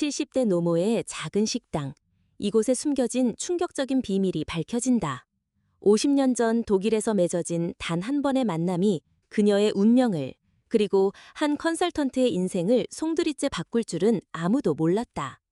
70대 노모의 작은 식당. 이곳에 숨겨진 충격적인 비밀이 밝혀진다. 50년 전 독일에서 맺어진 단 한 번의 만남이 그녀의 운명을, 그리고 한 컨설턴트의 인생을 송두리째 바꿀 줄은 아무도 몰랐다.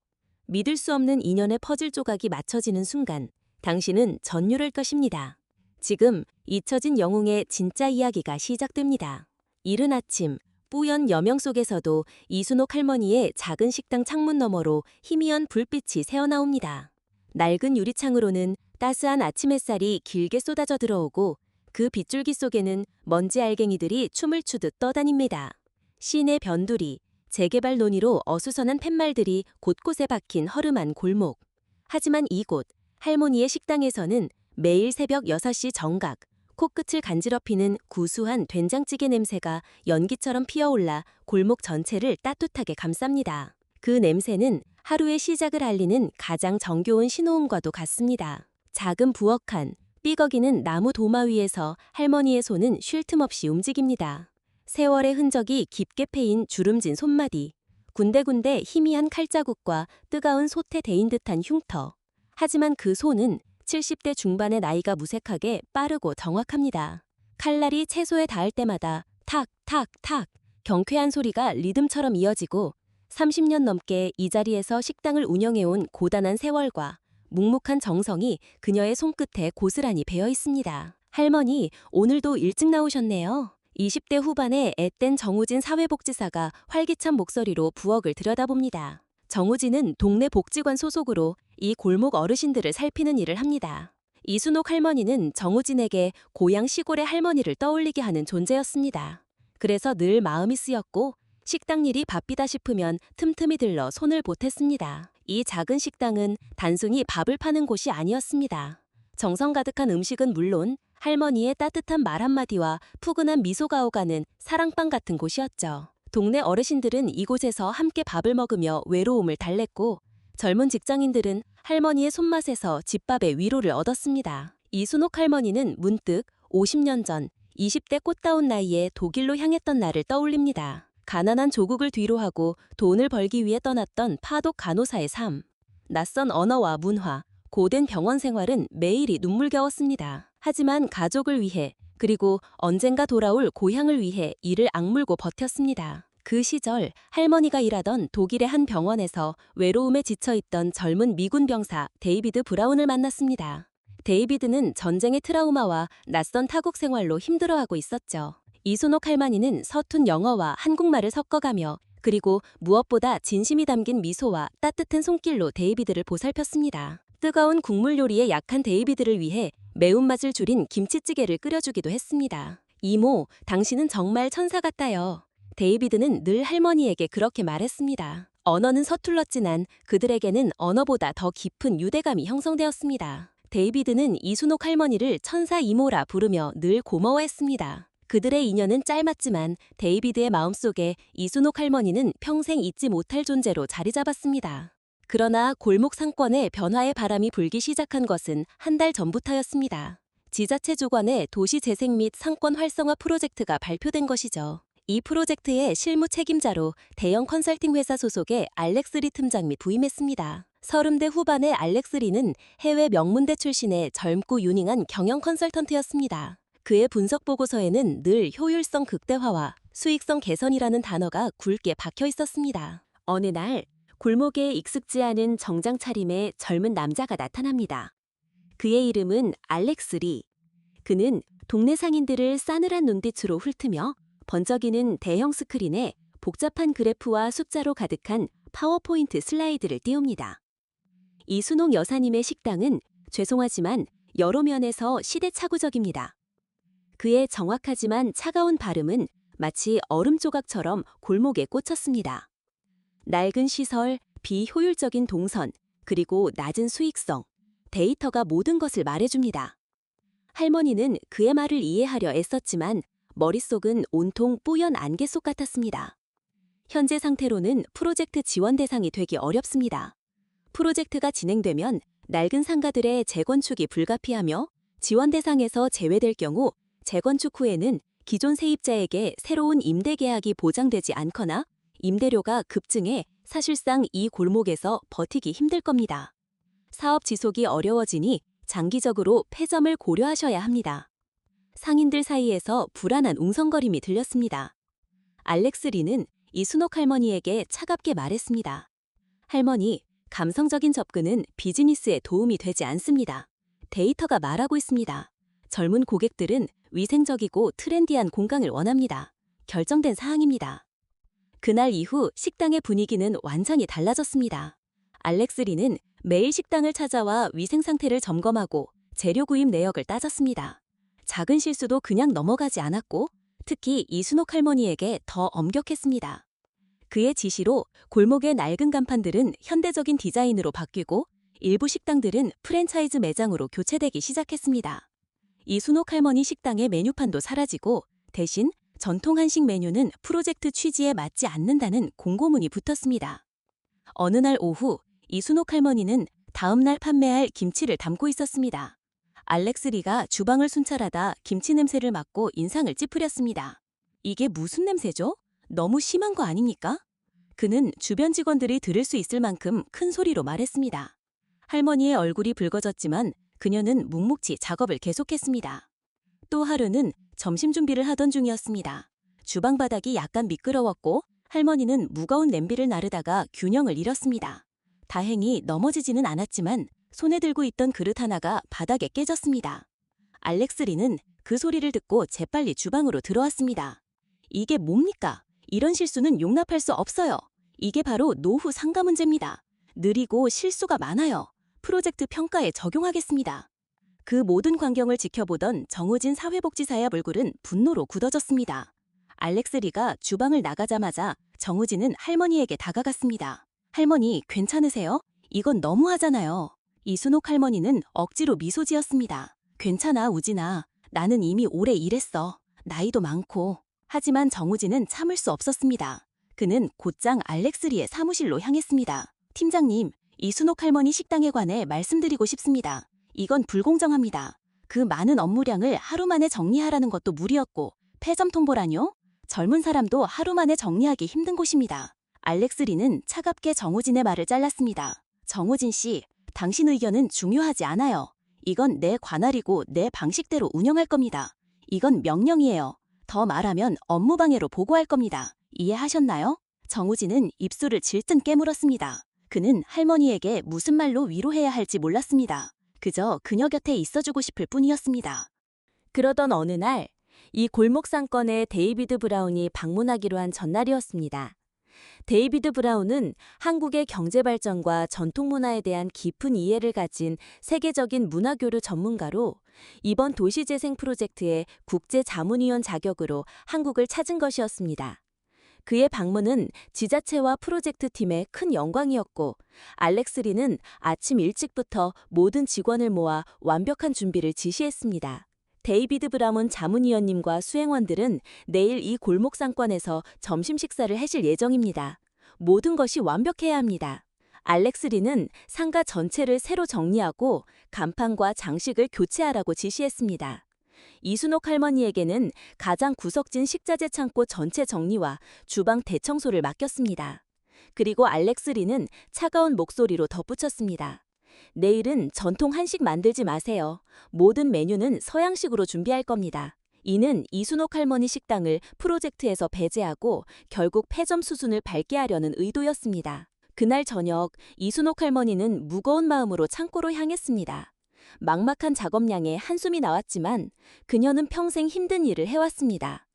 믿을 수 없는 인연의 퍼즐 조각이 맞춰지는 순간 당신은 전율할 것입니다. 지금 잊혀진 영웅의 진짜 이야기가 시작됩니다. 이른 아침, 뿌연 여명 속에서도 이순옥 할머니의 작은 식당 창문 너머로 희미한 불빛이 새어나옵니다. 낡은 유리창으로는 따스한 아침 햇살이 길게 쏟아져 들어오고 그 빗줄기 속에는 먼지 알갱이들이 춤을 추듯 떠다닙니다. 시내 변두리, 재개발 논의로 어수선한 팻말들이 곳곳에 박힌 허름한 골목. 하지만 이곳, 할머니의 식당에서는 매일 새벽 6시 정각, 코끝을 간지럽히는 구수한 된장찌개 냄새가 연기처럼 피어올라 골목 전체를 따뜻하게 감쌉니다. 그 냄새는 하루의 시작을 알리는 가장 정겨운 신호음과도 같습니다. 작은 부엌한, 삐걱이는 나무 도마 위에서 할머니의 손은 쉴 틈 없이 움직입니다. 세월의 흔적이 깊게 패인 주름진 손마디, 군데군데 희미한 칼자국과 뜨거운 솥에 데인 듯한 흉터. 하지만 그 손은 70대 중반의 나이가 무색하게 빠르고 정확합니다. 칼날이 채소에 닿을 때마다 탁, 탁, 탁 경쾌한 소리가 리듬처럼 이어지고 30년 넘게 이 자리에서 식당을 운영해온 고단한 세월과 묵묵한 정성이 그녀의 손끝에 고스란히 배어 있습니다. 할머니, 오늘도 일찍 나오셨네요. 20대 후반의 앳된 정우진 사회복지사가 활기찬 목소리로 부엌을 들여다봅니다. 정우진은 동네 복지관 소속으로 이 골목 어르신들을 살피는 일을 합니다. 이순옥 할머니는 정우진에게 고향 시골의 할머니를 떠올리게 하는 존재였습니다. 그래서 늘 마음이 쓰였고 식당 일이 바삐다 싶으면 틈틈이 들러 손을 보탰습니다. 이 작은 식당은 단순히 밥을 파는 곳이 아니었습니다. 정성 가득한 음식은 물론 할머니의 따뜻한 말 한마디와 푸근한 미소가 오가는 사랑방 같은 곳이었죠. 동네 어르신들은 이곳에서 함께 밥을 먹으며 외로움을 달랬고 젊은 직장인들은 할머니의 손맛에서 집밥의 위로를 얻었습니다. 이순옥 할머니는 문득 50년 전 20대 꽃다운 나이에 독일로 향했던 날을 떠올립니다. 가난한 조국을 뒤로하고 돈을 벌기 위해 떠났던 파독 간호사의 삶. 낯선 언어와 문화, 고된 병원 생활은 매일이 눈물겨웠습니다. 하지만 가족을 위해, 그리고 언젠가 돌아올 고향을 위해 이를 악물고 버텼습니다. 그 시절 할머니가 일하던 독일의 한 병원에서 외로움에 지쳐있던 젊은 미군 병사 데이비드 브라운을 만났습니다. 데이비드는 전쟁의 트라우마와 낯선 타국 생활로 힘들어하고 있었죠. 이순옥 할머니는 서툰 영어와 한국말을 섞어가며 그리고 무엇보다 진심이 담긴 미소와 따뜻한 손길로 데이비드를 보살폈습니다. 뜨거운 국물 요리에 약한 데이비드를 위해 매운맛을 줄인 김치찌개를 끓여주기도 했습니다. 이모, 당신은 정말 천사 같아요. 데이비드는 늘 할머니에게 그렇게 말했습니다. 언어는 서툴렀지만 그들에게는 언어보다 더 깊은 유대감이 형성되었습니다. 데이비드는 이순옥 할머니를 천사 이모라 부르며 늘 고마워했습니다. 그들의 인연은 짧았지만 데이비드의 마음속에 이순옥 할머니는 평생 잊지 못할 존재로 자리 잡았습니다. 그러나 골목 상권에 변화의 바람이 불기 시작한 것은 한 달 전부터였습니다. 지자체 주관의 도시재생 및 상권 활성화 프로젝트가 발표된 것이죠. 이 프로젝트의 실무 책임자로 대형 컨설팅 회사 소속의 알렉스 리 팀장이 부임했습니다. 30대 후반의 알렉스 리는 해외 명문대 출신의 젊고 유능한 경영 컨설턴트였습니다. 그의 분석 보고서에는 늘 효율성 극대화와 수익성 개선이라는 단어가 굵게 박혀 있었습니다. 어느 날 골목에 익숙지 않은 정장 차림의 젊은 남자가 나타납니다. 그의 이름은 알렉스 리. 그는 동네 상인들을 싸늘한 눈빛으로 훑으며 번쩍이는 대형 스크린에 복잡한 그래프와 숫자로 가득한 파워포인트 슬라이드를 띄웁니다. 이순옥 여사님의 식당은 죄송하지만 여러 면에서 시대착오적입니다. 그의 정확하지만 차가운 발음은 마치 얼음 조각처럼 골목에 꽂혔습니다. 낡은 시설, 비효율적인 동선, 그리고 낮은 수익성, 데이터가 모든 것을 말해줍니다. 할머니는 그의 말을 이해하려 애썼지만 머릿속은 온통 뿌연 안개 속 같았습니다. 현재 상태로는 프로젝트 지원 대상이 되기 어렵습니다. 프로젝트가 진행되면 낡은 상가들의 재건축이 불가피하며 지원 대상에서 제외될 경우 재건축 후에는 기존 세입자에게 새로운 임대 계약이 보장되지 않거나 임대료가 급증해 사실상 이 골목에서 버티기 힘들 겁니다. 사업 지속이 어려워지니 장기적으로 폐점을 고려하셔야 합니다. 상인들 사이에서 불안한 웅성거림이 들렸습니다. 알렉스 리는 이순옥 할머니에게 차갑게 말했습니다. 할머니, 감성적인 접근은 비즈니스에 도움이 되지 않습니다. 데이터가 말하고 있습니다. 젊은 고객들은 위생적이고 트렌디한 공간을 원합니다. 결정된 사항입니다. 그날 이후 식당의 분위기는 완전히 달라졌습니다. 알렉스 리는 매일 식당을 찾아와 위생 상태를 점검하고 재료 구입 내역을 따졌습니다. 작은 실수도 그냥 넘어가지 않았고 특히 이순옥 할머니에게 더 엄격했습니다. 그의 지시로 골목의 낡은 간판들은 현대적인 디자인으로 바뀌고 일부 식당들은 프랜차이즈 매장으로 교체되기 시작했습니다. 이순옥 할머니 식당의 메뉴판도 사라지고 대신 전통 한식 메뉴는 프로젝트 취지에 맞지 않는다는 공고문이 붙었습니다. 어느 날 오후 이순옥 할머니는 다음 날 판매할 김치를 담고 있었습니다. 알렉스 리가 주방을 순찰하다 김치 냄새를 맡고 인상을 찌푸렸습니다. 이게 무슨 냄새죠? 너무 심한 거 아닙니까? 그는 주변 직원들이 들을 수 있을 만큼 큰 소리로 말했습니다. 할머니의 얼굴이 붉어졌지만 그녀는 묵묵히 작업을 계속했습니다. 또 하루는 점심 준비를 하던 중이었습니다. 주방 바닥이 약간 미끄러웠고 할머니는 무거운 냄비를 나르다가 균형을 잃었습니다. 다행히 넘어지지는 않았지만 손에 들고 있던 그릇 하나가 바닥에 깨졌습니다. 알렉스 리는 그 소리를 듣고 재빨리 주방으로 들어왔습니다. 이게 뭡니까? 이런 실수는 용납할 수 없어요. 이게 바로 노후 상가 문제입니다. 느리고 실수가 많아요. 프로젝트 평가에 적용하겠습니다. 그 모든 광경을 지켜보던 정우진 사회복지사의 얼굴은 분노로 굳어졌습니다. 알렉스 리가 주방을 나가자마자 정우진은 할머니에게 다가갔습니다. 할머니, 괜찮으세요? 이건 너무하잖아요. 이순옥 할머니는 억지로 미소 지었습니다. 괜찮아, 우진아. 나는 이미 오래 일했어. 나이도 많고. 하지만 정우진은 참을 수 없었습니다. 그는 곧장 알렉스 리의 사무실로 향했습니다. 팀장님, 이순옥 할머니 식당에 관해 말씀드리고 싶습니다. 이건 불공정합니다. 그 많은 업무량을 하루 만에 정리하라는 것도 무리였고 폐점 통보라뇨? 젊은 사람도 하루 만에 정리하기 힘든 곳입니다. 알렉스 리는 차갑게 정우진의 말을 잘랐습니다. 정우진 씨, 당신 의견은 중요하지 않아요. 이건 내 관할이고 내 방식대로 운영할 겁니다. 이건 명령이에요. 더 말하면 업무방해로 보고할 겁니다. 이해하셨나요? 정우진은 입술을 질끈 깨물었습니다. 그는 할머니에게 무슨 말로 위로해야 할지 몰랐습니다. 그저 그녀 곁에 있어주고 싶을 뿐이었습니다. 그러던 어느 날, 이 골목 상권에 데이비드 브라운이 방문하기로 한 전날이었습니다. 데이비드 브라운은 한국의 경제 발전과 전통 문화에 대한 깊은 이해를 가진 세계적인 문화교류 전문가로 이번 도시재생 프로젝트의 국제자문위원 자격으로 한국을 찾은 것이었습니다. 그의 방문은 지자체와 프로젝트 팀에 큰 영광이었고 알렉스 리는 아침 일찍부터 모든 직원을 모아 완벽한 준비를 지시했습니다. 데이비드 브라운 자문위원님과 수행원들은 내일 이 골목 상권에서 점심 식사를 하실 예정입니다. 모든 것이 완벽해야 합니다. 알렉스 리는 상가 전체를 새로 정리하고 간판과 장식을 교체하라고 지시했습니다. 이순옥 할머니에게는 가장 구석진 식자재 창고 전체 정리와 주방 대청소를 맡겼습니다. 그리고 알렉스 리는 차가운 목소리로 덧붙였습니다. 내일은 전통 한식 만들지 마세요. 모든 메뉴는 서양식으로 준비할 겁니다. 이는 이순옥 할머니 식당을 프로젝트에서 배제하고 결국 폐점 수순을 밟게 하려는 의도였습니다. 그날 저녁 이순옥 할머니는 무거운 마음으로 창고로 향했습니다. 막막한 작업량에 한숨이 나왔지만 그녀는 평생 힘든 일을 해왔습니다.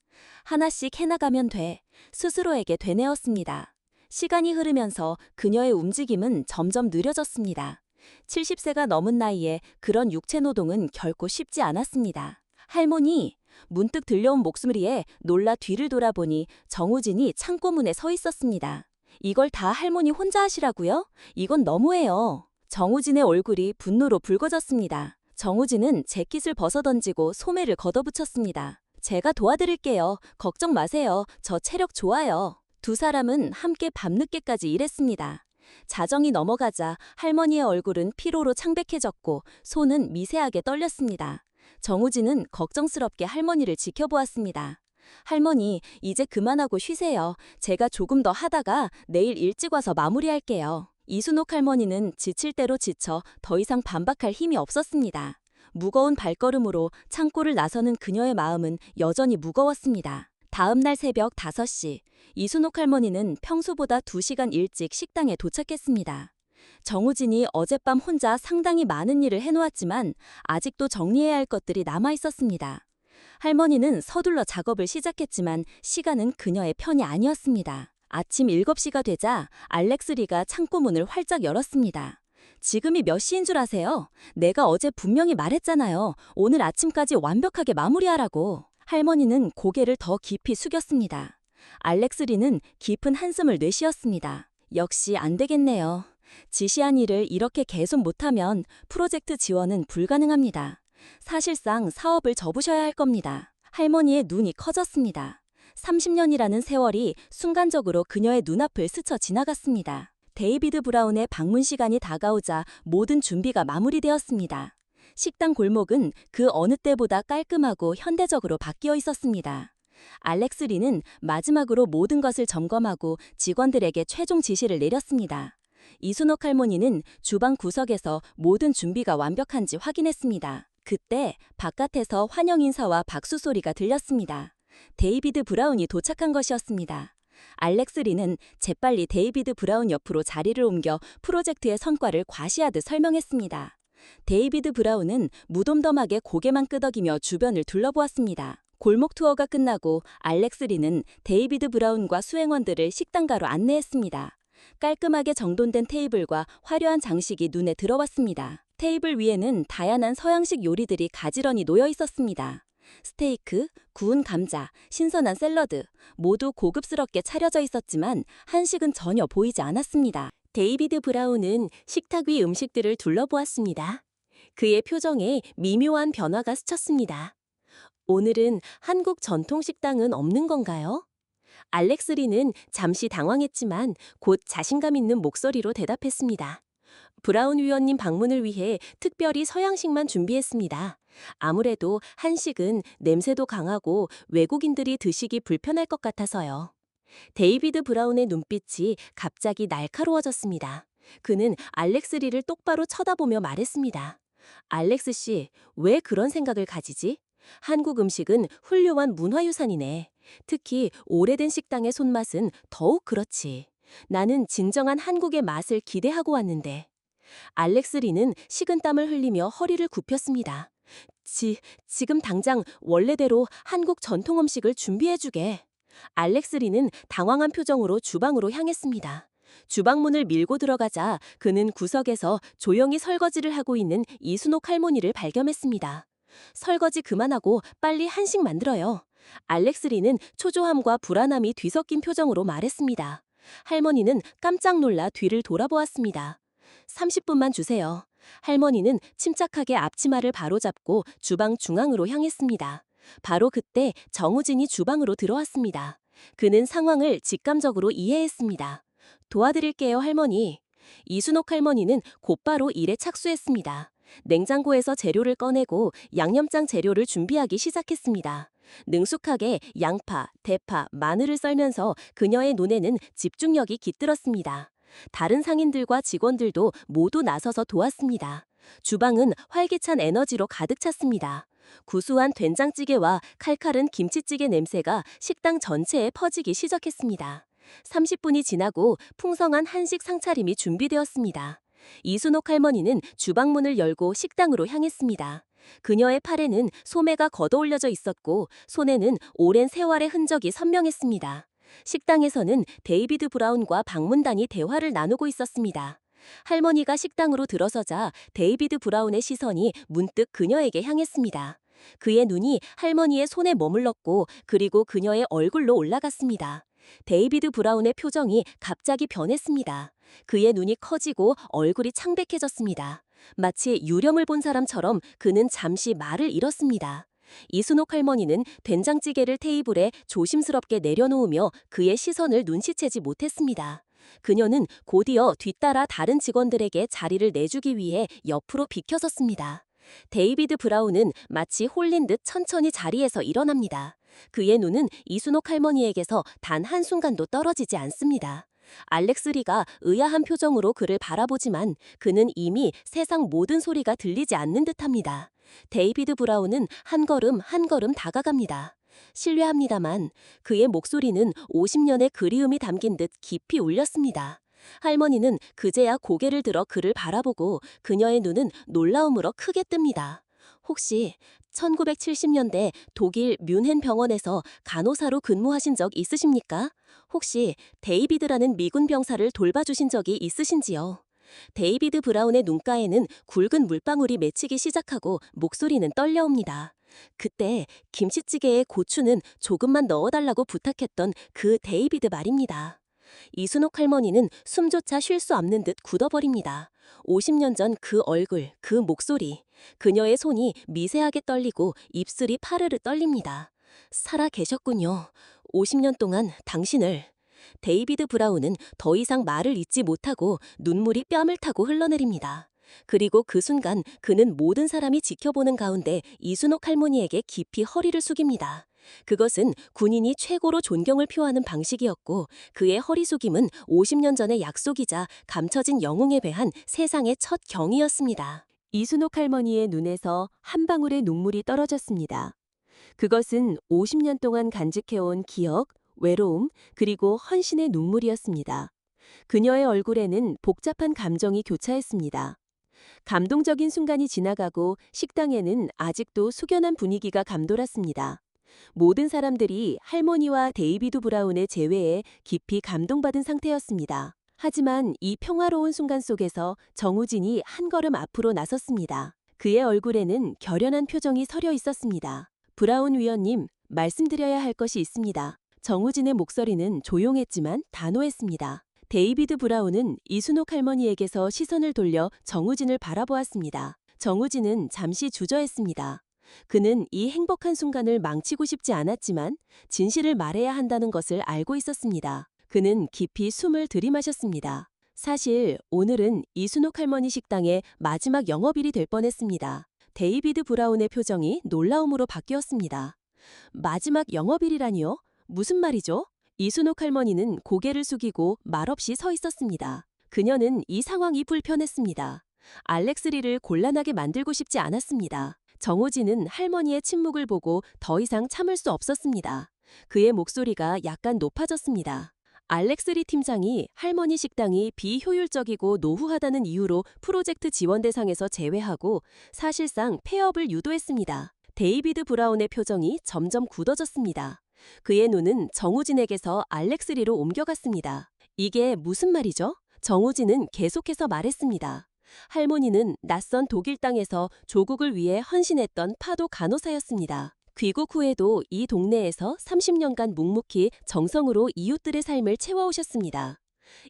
하나씩 해나가면 돼. 스스로에게 되뇌었습니다. 시간이 흐르면서 그녀의 움직임은 점점 느려졌습니다. 70세가 넘은 나이에 그런 육체 노동은 결코 쉽지 않았습니다. 할머니, 문득 들려온 목소리에 놀라 뒤를 돌아보니 정우진이 창고문에 서 있었습니다. 이걸 다 할머니 혼자 하시라고요? 이건 너무해요. 정우진의 얼굴이 분노로 붉어졌습니다. 정우진은 재킷을 벗어던지고 소매를 걷어붙였습니다. 제가 도와드릴게요. 걱정 마세요. 저 체력 좋아요. 두 사람은 함께 밤늦게까지 일했습니다. 자정이 넘어가자 할머니의 얼굴은 피로로 창백해졌고 손은 미세하게 떨렸습니다. 정우진은 걱정스럽게 할머니를 지켜보았습니다. 할머니, 이제 그만하고 쉬세요. 제가 조금 더 하다가 내일 일찍 와서 마무리할게요. 이순옥 할머니는 지칠 대로 지쳐 더 이상 반박할 힘이 없었습니다. 무거운 발걸음으로 창고를 나서는 그녀의 마음은 여전히 무거웠습니다. 다음 날 새벽 5시, 이순옥 할머니는 평소보다 2시간 일찍 식당에 도착했습니다. 정우진이 어젯밤 혼자 상당히 많은 일을 해놓았지만 아직도 정리해야 할 것들이 남아 있었습니다. 할머니는 서둘러 작업을 시작했지만 시간은 그녀의 편이 아니었습니다. 아침 7시가 되자 알렉스리가 창고문을 활짝 열었습니다. 지금이 몇 시인 줄 아세요? 내가 어제 분명히 말했잖아요. 오늘 아침까지 완벽하게 마무리하라고. 할머니는 고개를 더 깊이 숙였습니다. 알렉스리는 깊은 한숨을 내쉬었습니다. 역시 안 되겠네요. 지시한 일을 이렇게 계속 못하면 프로젝트 지원은 불가능합니다. 사실상 사업을 접으셔야 할 겁니다. 할머니의 눈이 커졌습니다. 30년이라는 세월이 순간적으로 그녀의 눈앞을 스쳐 지나갔습니다. 데이비드 브라운의 방문 시간이 다가오자 모든 준비가 마무리되었습니다. 식당 골목은 그 어느 때보다 깔끔하고 현대적으로 바뀌어 있었습니다. 알렉스 리는 마지막으로 모든 것을 점검하고 직원들에게 최종 지시를 내렸습니다. 이순옥 할머니는 주방 구석에서 모든 준비가 완벽한지 확인했습니다. 그때 바깥에서 환영 인사와 박수 소리가 들렸습니다. 데이비드 브라운이 도착한 것이었습니다. 알렉스 리는 재빨리 데이비드 브라운 옆으로 자리를 옮겨 프로젝트의 성과를 과시하듯 설명했습니다. 데이비드 브라운은 무덤덤하게 고개만 끄덕이며 주변을 둘러보았습니다. 골목 투어가 끝나고 알렉스 리는 데이비드 브라운과 수행원들을 식당가로 안내했습니다. 깔끔하게 정돈된 테이블과 화려한 장식이 눈에 들어왔습니다. 테이블 위에는 다양한 서양식 요리들이 가지런히 놓여 있었습니다. 스테이크, 구운 감자, 신선한 샐러드, 모두 고급스럽게 차려져 있었지만 한식은 전혀 보이지 않았습니다. 데이비드 브라운은 식탁 위 음식들을 둘러보았습니다. 그의 표정에 미묘한 변화가 스쳤습니다. 오늘은 한국 전통 식당은 없는 건가요? 알렉스 리는 잠시 당황했지만 곧 자신감 있는 목소리로 대답했습니다. 브라운 위원님 방문을 위해 특별히 서양식만 준비했습니다. 아무래도 한식은 냄새도 강하고 외국인들이 드시기 불편할 것 같아서요. 데이비드 브라운의 눈빛이 갑자기 날카로워졌습니다. 그는 알렉스 리를 똑바로 쳐다보며 말했습니다. 알렉스 씨, 왜 그런 생각을 가지지? 한국 음식은 훌륭한 문화유산이네. 특히 오래된 식당의 손맛은 더욱 그렇지. 나는 진정한 한국의 맛을 기대하고 왔는데. 알렉스 리는 식은땀을 흘리며 허리를 굽혔습니다. 지금 당장 원래대로 한국 전통 음식을 준비해주게. 알렉스 리는 당황한 표정으로 주방으로 향했습니다. 주방문을 밀고 들어가자 그는 구석에서 조용히 설거지를 하고 있는 이순옥 할머니를 발견했습니다. 설거지 그만하고 빨리 한식 만들어요. 알렉스 리는 초조함과 불안함이 뒤섞인 표정으로 말했습니다. 할머니는 깜짝 놀라 뒤를 돌아보았습니다. 30분만 주세요. 할머니는 침착하게 앞치마를 바로잡고 주방 중앙으로 향했습니다. 바로 그때 정우진이 주방으로 들어왔습니다. 그는 상황을 직감적으로 이해했습니다. 도와드릴게요, 할머니. 이순옥 할머니는 곧바로 일에 착수했습니다. 냉장고에서 재료를 꺼내고 양념장 재료를 준비하기 시작했습니다. 능숙하게 양파, 대파, 마늘을 썰면서 그녀의 눈에는 집중력이 깃들었습니다. 다른 상인들과 직원들도 모두 나서서 도왔습니다. 주방은 활기찬 에너지로 가득 찼습니다. 구수한 된장찌개와 칼칼한 김치찌개 냄새가 식당 전체에 퍼지기 시작했습니다. 30분이 지나고 풍성한 한식 상차림이 준비되었습니다. 이순옥 할머니는 주방문을 열고 식당으로 향했습니다. 그녀의 팔에는 소매가 걷어올려져 있었고 손에는 오랜 세월의 흔적이 선명했습니다. 식당에서는 데이비드 브라운과 방문단이 대화를 나누고 있었습니다. 할머니가 식당으로 들어서자 데이비드 브라운의 시선이 문득 그녀에게 향했습니다. 그의 눈이 할머니의 손에 머물렀고 그리고 그녀의 얼굴로 올라갔습니다. 데이비드 브라운의 표정이 갑자기 변했습니다. 그의 눈이 커지고 얼굴이 창백해졌습니다. 마치 유령을 본 사람처럼 그는 잠시 말을 잃었습니다. 이순옥 할머니는 된장찌개를 테이블에 조심스럽게 내려놓으며 그의 시선을 눈치채지 못했습니다. 그녀는 곧이어 뒤따라 다른 직원들에게 자리를 내주기 위해 옆으로 비켜섰습니다. 데이비드 브라운은 마치 홀린 듯 천천히 자리에서 일어납니다. 그의 눈은 이순옥 할머니에게서 단 한순간도 떨어지지 않습니다. 알렉스 리가 의아한 표정으로 그를 바라보지만 그는 이미 세상 모든 소리가 들리지 않는 듯합니다. 데이비드 브라운은 한 걸음 한 걸음 다가갑니다. 실례합니다만 그의 목소리는 50년의 그리움이 담긴 듯 깊이 울렸습니다. 할머니는 그제야 고개를 들어 그를 바라보고 그녀의 눈은 놀라움으로 크게 뜹니다. 혹시 1970년대 독일 뮌헨 병원에서 간호사로 근무하신 적 있으십니까? 혹시 데이비드라는 미군 병사를 돌봐주신 적이 있으신지요? 데이비드 브라운의 눈가에는 굵은 물방울이 맺히기 시작하고 목소리는 떨려옵니다. 그때 김치찌개에 고추는 조금만 넣어달라고 부탁했던 그 데이비드 말입니다. 이순옥 할머니는 숨조차 쉴 수 없는 듯 굳어버립니다. 50년 전 그 얼굴, 그 목소리, 그녀의 손이 미세하게 떨리고 입술이 파르르 떨립니다. 살아 계셨군요. 50년 동안 당신을. 데이비드 브라운은 더 이상 말을 잇지 못하고 눈물이 뺨을 타고 흘러내립니다. 그리고 그 순간 그는 모든 사람이 지켜보는 가운데 이순옥 할머니에게 깊이 허리를 숙입니다. 그것은 군인이 최고로 존경을 표하는 방식이었고 그의 허리 숙임은 50년 전의 약속이자 감춰진 영웅에 대한 세상의 첫 경이였습니다. 이순옥 할머니의 눈에서 한 방울의 눈물이 떨어졌습니다. 그것은 50년 동안 간직해온 기억, 외로움, 그리고 헌신의 눈물이었습니다. 그녀의 얼굴에는 복잡한 감정이 교차했습니다. 감동적인 순간이 지나가고 식당에는 아직도 숙연한 분위기가 감돌았습니다. 모든 사람들이 할머니와 데이비드 브라운의 재회에 깊이 감동받은 상태였습니다. 하지만 이 평화로운 순간 속에서 정우진이 한 걸음 앞으로 나섰습니다. 그의 얼굴에는 결연한 표정이 서려 있었습니다. 브라운 위원님, 말씀드려야 할 것이 있습니다. 정우진의 목소리는 조용했지만 단호했습니다. 데이비드 브라운은 이순옥 할머니에게서 시선을 돌려 정우진을 바라보았습니다. 정우진은 잠시 주저했습니다. 그는 이 행복한 순간을 망치고 싶지 않았지만 진실을 말해야 한다는 것을 알고 있었습니다. 그는 깊이 숨을 들이마셨습니다. 사실 오늘은 이순옥 할머니 식당의 마지막 영업일이 될 뻔했습니다. 데이비드 브라운의 표정이 놀라움으로 바뀌었습니다. 마지막 영업일이라니요? 무슨 말이죠? 이순옥 할머니는 고개를 숙이고 말없이 서 있었습니다. 그녀는 이 상황이 불편했습니다. 알렉스 리를 곤란하게 만들고 싶지 않았습니다. 정호진은 할머니의 침묵을 보고 더 이상 참을 수 없었습니다. 그의 목소리가 약간 높아졌습니다. 알렉스 리 팀장이 할머니 식당이 비효율적이고 노후하다는 이유로 프로젝트 지원 대상에서 제외하고 사실상 폐업을 유도했습니다. 데이비드 브라운의 표정이 점점 굳어졌습니다. 그의 눈은 정우진에게서 알렉스 리로 옮겨갔습니다. 이게 무슨 말이죠? 정우진은 계속해서 말했습니다. 할머니는 낯선 독일 땅에서 조국을 위해 헌신했던 파도 간호사였습니다. 귀국 후에도 이 동네에서 30년간 묵묵히 정성으로 이웃들의 삶을 채워오셨습니다.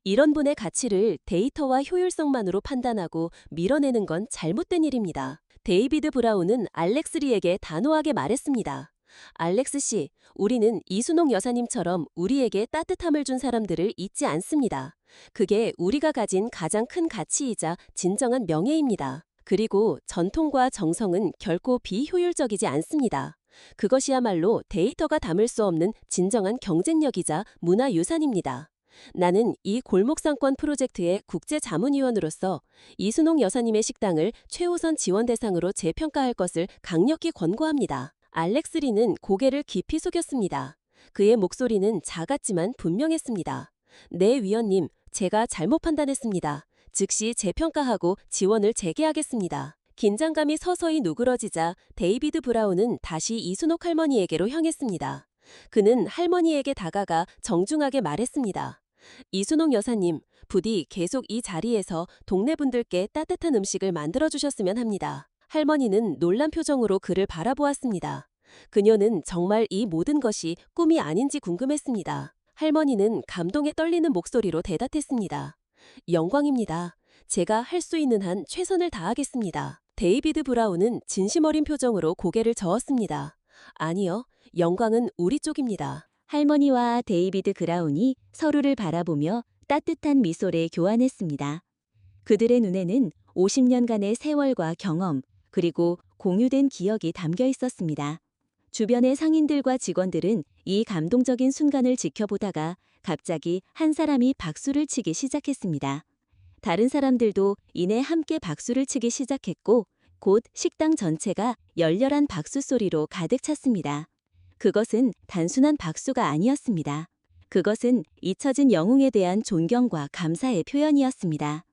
이런 분의 가치를 데이터와 효율성만으로 판단하고 밀어내는 건 잘못된 일입니다. 데이비드 브라운은 알렉스 리에게 단호하게 말했습니다. 알렉스 씨, 우리는 이순옥 여사님처럼 우리에게 따뜻함을 준 사람들을 잊지 않습니다. 그게 우리가 가진 가장 큰 가치이자 진정한 명예입니다. 그리고 전통과 정성은 결코 비효율적이지 않습니다. 그것이야말로 데이터가 담을 수 없는 진정한 경쟁력이자 문화유산입니다. 나는 이 골목상권 프로젝트의 국제자문위원으로서 이순옥 여사님의 식당을 최우선 지원 대상으로 재평가할 것을 강력히 권고합니다. 알렉스 리는 고개를 깊이 숙였습니다. 그의 목소리는 작았지만 분명했습니다. 네, 위원님, 제가 잘못 판단했습니다. 즉시 재평가하고 지원을 재개하겠습니다. 긴장감이 서서히 누그러지자 데이비드 브라운은 다시 이순옥 할머니에게로 향했습니다. 그는 할머니에게 다가가 정중하게 말했습니다. 이순옥 여사님, 부디 계속 이 자리에서 동네 분들께 따뜻한 음식을 만들어주셨으면 합니다. 할머니는 놀란 표정으로 그를 바라보았습니다. 그녀는 정말 이 모든 것이 꿈이 아닌지 궁금했습니다. 할머니는 감동에 떨리는 목소리로 대답했습니다. 영광입니다. 제가 할 수 있는 한 최선을 다하겠습니다. 데이비드 브라운은 진심 어린 표정으로 고개를 저었습니다. 아니요, 영광은 우리 쪽입니다. 할머니와 데이비드 브라운이 서로를 바라보며 따뜻한 미소를 교환했습니다. 그들의 눈에는 50년간의 세월과 경험, 그리고 공유된 기억이 담겨 있었습니다. 주변의 상인들과 직원들은 이 감동적인 순간을 지켜보다가 갑자기 한 사람이 박수를 치기 시작했습니다. 다른 사람들도 이내 함께 박수를 치기 시작했고 곧 식당 전체가 열렬한 박수 소리로 가득 찼습니다. 그것은 단순한 박수가 아니었습니다. 그것은 잊혀진 영웅에 대한 존경과 감사의 표현이었습니다.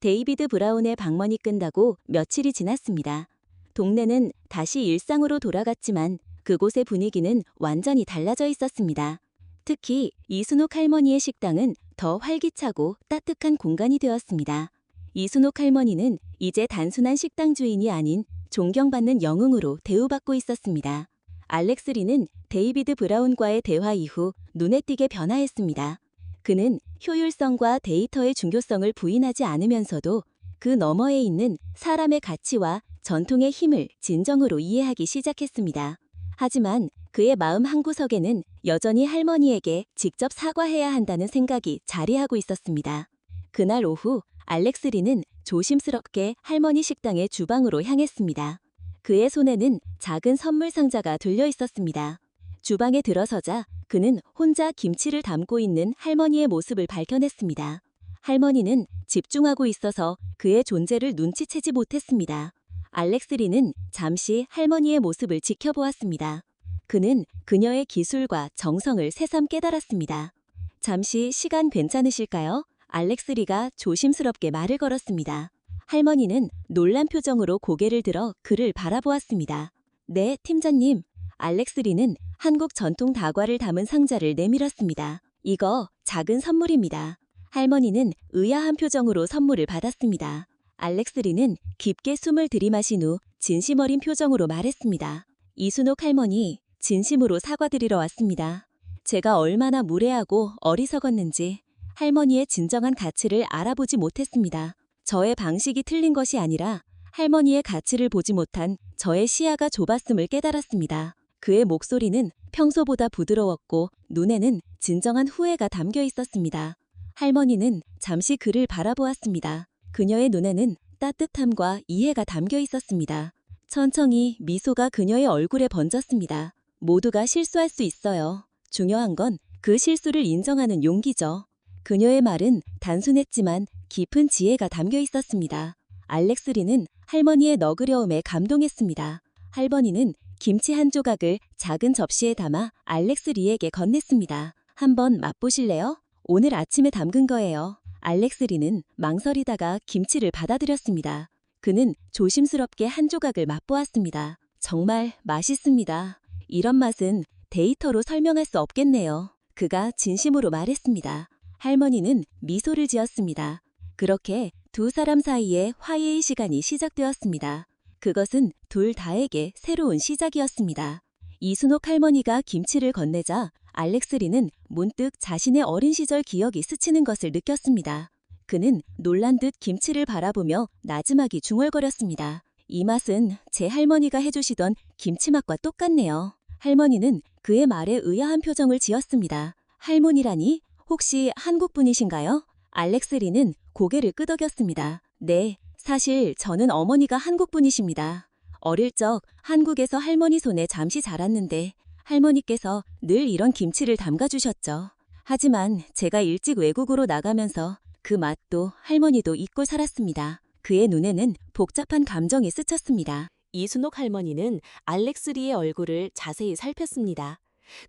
데이비드 브라운의 방문이 끝나고 며칠이 지났습니다. 동네는 다시 일상으로 돌아갔지만 그곳의 분위기는 완전히 달라져 있었습니다. 특히 이순옥 할머니의 식당은 더 활기차고 따뜻한 공간이 되었습니다. 이순옥 할머니는 이제 단순한 식당 주인이 아닌 존경받는 영웅으로 대우받고 있었습니다. 알렉스 리는 데이비드 브라운과의 대화 이후 눈에 띄게 변화했습니다. 그는 효율성과 데이터의 중요성을 부인하지 않으면서도 그 너머에 있는 사람의 가치와 전통의 힘을 진정으로 이해하기 시작했습니다. 하지만 그의 마음 한구석에는 여전히 할머니에게 직접 사과해야 한다는 생각이 자리하고 있었습니다. 그날 오후 알렉스 리는 조심스럽게 할머니 식당의 주방으로 향했습니다. 그의 손에는 작은 선물 상자가 들려 있었습니다. 주방에 들어서자 그는 혼자 김치를 담고 있는 할머니의 모습을 발견했습니다. 할머니는 집중하고 있어서 그의 존재를 눈치채지 못했습니다. 알렉스 리는 잠시 할머니의 모습을 지켜보았습니다. 그는 그녀의 기술과 정성을 새삼 깨달았습니다. 잠시 시간 괜찮으실까요? 알렉스 리가 조심스럽게 말을 걸었습니다. 할머니는 놀란 표정으로 고개를 들어 그를 바라보았습니다. 네, 팀장님. 알렉스 리는 한국 전통 다과를 담은 상자를 내밀었습니다. 이거 작은 선물입니다. 할머니는 의아한 표정으로 선물을 받았습니다. 알렉스 리는 깊게 숨을 들이마신 후 진심 어린 표정으로 말했습니다. 이순옥 할머니, 진심으로 사과드리러 왔습니다. 제가 얼마나 무례하고 어리석었는지 할머니의 진정한 가치를 알아보지 못했습니다. 저의 방식이 틀린 것이 아니라 할머니의 가치를 보지 못한 저의 시야가 좁았음을 깨달았습니다. 그의 목소리는 평소보다 부드러웠고 눈에는 진정한 후회가 담겨 있었습니다. 할머니는 잠시 그를 바라보았습니다. 그녀의 눈에는 따뜻함과 이해가 담겨 있었습니다. 천천히 미소가 그녀의 얼굴에 번졌습니다. 모두가 실수할 수 있어요. 중요한 건 그 실수를 인정하는 용기죠. 그녀의 말은 단순했지만 깊은 지혜가 담겨 있었습니다. 알렉스 리는 할머니의 너그러움에 감동했습니다. 할머니는 김치 한 조각을 작은 접시에 담아 알렉스 리에게 건넸습니다. 한번 맛보실래요? 오늘 아침에 담근 거예요. 알렉스 리는 망설이다가 김치를 받아들였습니다. 그는 조심스럽게 한 조각을 맛보았습니다. 정말 맛있습니다. 이런 맛은 데이터로 설명할 수 없겠네요. 그가 진심으로 말했습니다. 할머니는 미소를 지었습니다. 그렇게 두 사람 사이에 화해의 시간이 시작되었습니다. 그것은 둘 다에게 새로운 시작이었습니다. 이순옥 할머니가 김치를 건네자 알렉스 리는 문득 자신의 어린 시절 기억이 스치는 것을 느꼈습니다. 그는 놀란 듯 김치를 바라보며 나지막이 중얼거렸습니다. 이 맛은 제 할머니가 해주시던 김치 맛과 똑같네요. 할머니는 그의 말에 의아한 표정을 지었습니다. 할머니라니? 혹시 한국 분이신가요? 알렉스 리는 고개를 끄덕였습니다. 네, 사실 저는 어머니가 한국 분이십니다. 어릴 적 한국에서 할머니 손에 잠시 자랐는데 할머니께서 늘 이런 김치를 담가주셨죠. 하지만 제가 일찍 외국으로 나가면서 그 맛도 할머니도 잊고 살았습니다. 그의 눈에는 복잡한 감정이 스쳤습니다. 이순옥 할머니는 알렉스 리의 얼굴을 자세히 살폈습니다.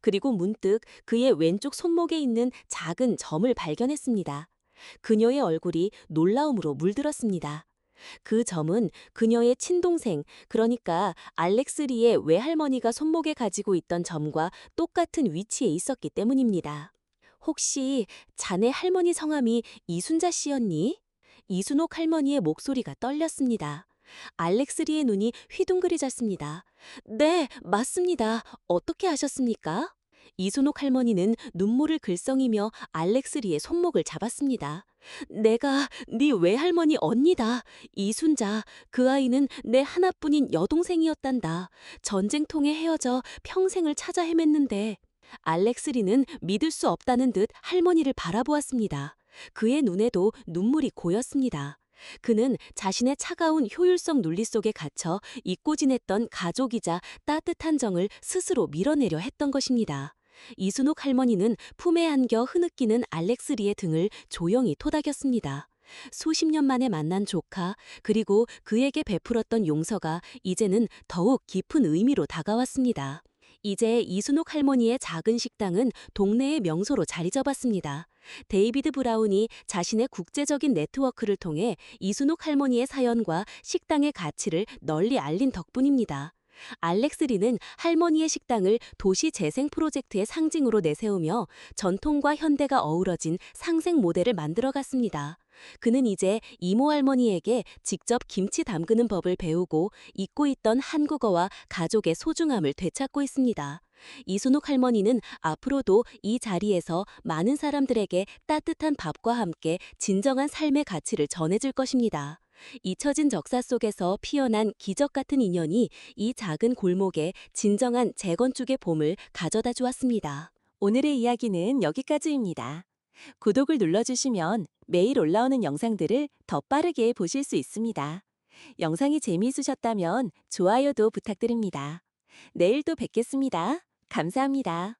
그리고 문득 그의 왼쪽 손목에 있는 작은 점을 발견했습니다. 그녀의 얼굴이 놀라움으로 물들었습니다. 그 점은 그녀의 친동생, 그러니까 알렉스 리의 외할머니가 손목에 가지고 있던 점과 똑같은 위치에 있었기 때문입니다. 혹시 자네 할머니 성함이 이순자 씨였니? 이순옥 할머니의 목소리가 떨렸습니다. 알렉스 리의 눈이 휘둥그레졌습니다. 네, 맞습니다. 어떻게 아셨습니까? 이순옥 할머니는 눈물을 글썽이며 알렉스 리의 손목을 잡았습니다. 내가 네 외할머니 언니다. 이순자, 그 아이는 내 하나뿐인 여동생이었단다. 전쟁통에 헤어져 평생을 찾아 헤맸는데. 알렉스 리는 믿을 수 없다는 듯 할머니를 바라보았습니다. 그의 눈에도 눈물이 고였습니다. 그는 자신의 차가운 효율성 논리 속에 갇혀 잊고 지냈던 가족이자 따뜻한 정을 스스로 밀어내려 했던 것입니다. 이순옥 할머니는 품에 안겨 흐느끼는 알렉스 리의 등을 조용히 토닥였습니다. 수십 년 만에 만난 조카, 그리고 그에게 베풀었던 용서가 이제는 더욱 깊은 의미로 다가왔습니다. 이제 이순옥 할머니의 작은 식당은 동네의 명소로 자리 잡았습니다. 데이비드 브라운이 자신의 국제적인 네트워크를 통해 이순옥 할머니의 사연과 식당의 가치를 널리 알린 덕분입니다. 알렉스 리는 할머니의 식당을 도시 재생 프로젝트의 상징으로 내세우며 전통과 현대가 어우러진 상생 모델을 만들어갔습니다. 그는 이제 이모 할머니에게 직접 김치 담그는 법을 배우고 잊고 있던 한국어와 가족의 소중함을 되찾고 있습니다. 이순옥 할머니는 앞으로도 이 자리에서 많은 사람들에게 따뜻한 밥과 함께 진정한 삶의 가치를 전해줄 것입니다. 잊혀진 적사 속에서 피어난 기적 같은 인연이 이 작은 골목에 진정한 재건축의 봄을 가져다 주었습니다. 오늘의 이야기는 여기까지입니다. 구독을 눌러주시면 매일 올라오는 영상들을 더 빠르게 보실 수 있습니다. 영상이 재미있으셨다면 좋아요도 부탁드립니다. 내일 또 뵙겠습니다. 감사합니다.